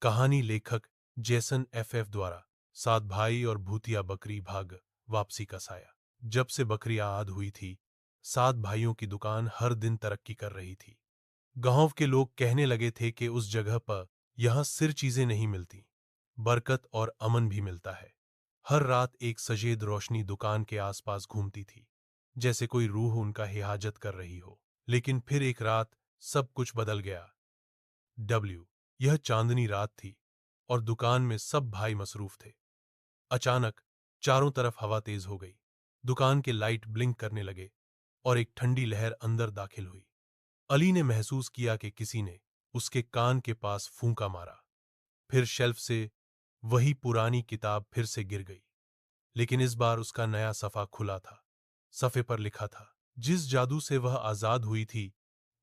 कहानी लेखक Jason FF द्वारा। सात भाई और भूतिया बकरी भाग वापसी का साया। जब से बकरियां आद हुई थी, सात भाइयों की दुकान हर दिन तरक्की कर रही थी। गांव के लोग कहने लगे थे कि उस जगह पर यहां सिर चीजें नहीं मिलती, बरकत और अमन भी मिलता है। हर रात एक सजेद रोशनी दुकान के आसपास घूमती थी, जैसे कोई रूह उनका हिफाजत कर रही हो। लेकिन फिर एक रात सब कुछ बदल गया। यह चांदनी रात थी और दुकान में सब भाई मसरूफ थे। अचानक चारों तरफ हवा तेज हो गई, दुकान के लाइट ब्लिंक करने लगे और एक ठंडी लहर अंदर दाखिल हुई। अली ने महसूस किया कि किसी ने उसके कान के पास फूंका मारा। फिर शेल्फ से वही पुरानी किताब फिर से गिर गई, लेकिन इस बार उसका नया सफ़ा खुला था। सफ़े पर लिखा था, जिस जादू से वह आज़ाद हुई थी,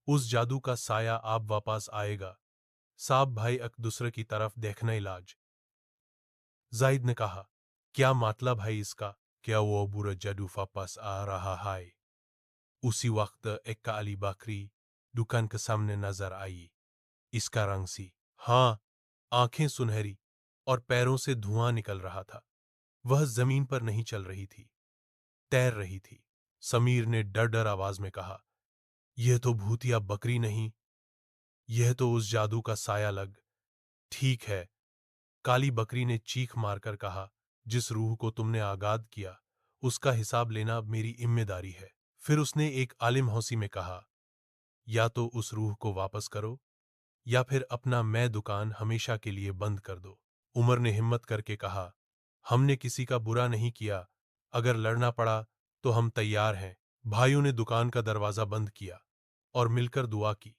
उस जादू का साया आप वापस आएगा। साहब भाई एक दूसरे की तरफ देखना इलाज। जाहिद ने कहा, क्या मतलब है इसका? क्या वो बुरा जादू वापस आ रहा है? उसी वक्त एक काली बकरी दुकान के सामने नजर आई। इसका रंग सी, हाँ, आंखें सुनहरी और पैरों से धुआं निकल रहा था। वह जमीन पर नहीं चल रही थी, तैर रही थी। समीर ने डर डर आवाज में कहा, यह तो भूतिया बकरी नहीं, यह तो उस जादू का साया लग। ठीक है, काली बकरी ने चीख मारकर कहा, जिस रूह को तुमने आगाद किया, उसका हिसाब लेना अब मेरी जिम्मेदारी है। फिर उसने एक आलिम हौसी में कहा, या तो उस रूह को वापस करो, या फिर अपना मैं दुकान हमेशा के लिए बंद कर दो। उमर ने हिम्मत करके कहा, हमने किसी का बुरा नहीं किया, अगर लड़ना पड़ा तो हम तैयार हैं। भाइयों ने दुकान का दरवाजा बंद किया और मिलकर दुआ की।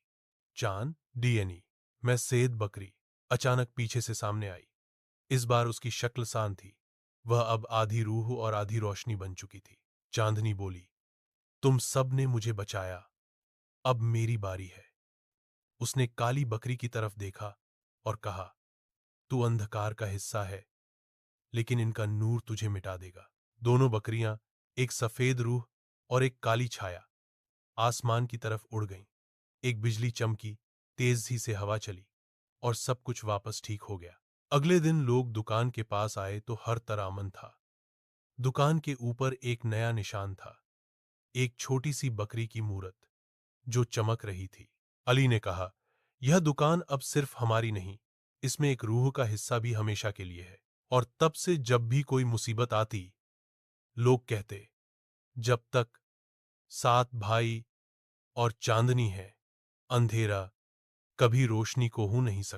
चांद डीएनई मैं सेद बकरी अचानक पीछे से सामने आई। इस बार उसकी शक्ल शांत थी। वह अब आधी रूह और आधी रोशनी बन चुकी थी। चांदनी बोली, तुम सब ने मुझे बचाया, अब मेरी बारी है। उसने काली बकरी की तरफ देखा और कहा, तू अंधकार का हिस्सा है, लेकिन इनका नूर तुझे मिटा देगा। दोनों बकरियां, एक सफेद रूह और एक काली छाया, आसमान की तरफ उड़ गईं। एक बिजली चमकी, तेजी से हवा चली और सब कुछ वापस ठीक हो गया। अगले दिन लोग दुकान के पास आए तो हर तरह अमन था। दुकान के ऊपर एक नया निशान था, एक छोटी सी बकरी की मूरत जो चमक रही थी। अली ने कहा, यह दुकान अब सिर्फ हमारी नहीं, इसमें एक रूह का हिस्सा भी हमेशा के लिए है। और तब से जब भी कोई मुसीबत आती, लोग कहते, जब तक सात भाई और चांदनी है, अंधेरा कभी रोशनी को हो नहीं सकता।